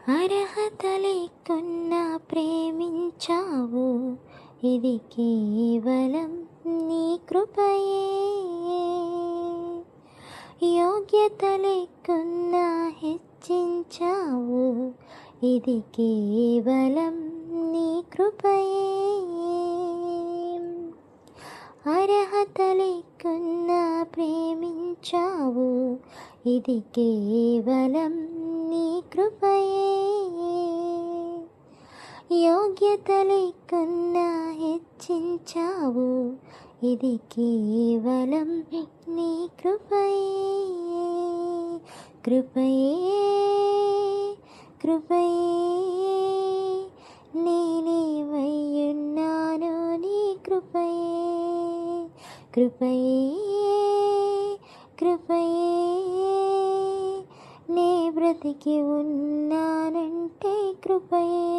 అర్హత లేకున్నా ప్రేమించావు, ఇది కేవలం నీ కృపయే. యోగ్యత లేకున్నా హెచ్చించావు, ఇది కేవలం నీ కృపయే. అర్హత లేకున్నా ప్రేమించావు, ఇది కేవలం నీ కృపయే. యోగ్యత లేకున్నా హెచ్చించావు, ఇది కేవలం నీ కృపయే. కృపయే కృపయే నేనేవయ్యున్నాను నీ కృపయే. కృపయే కృపయే నే బ్రతికి ఉన్నానంటే కృపయే.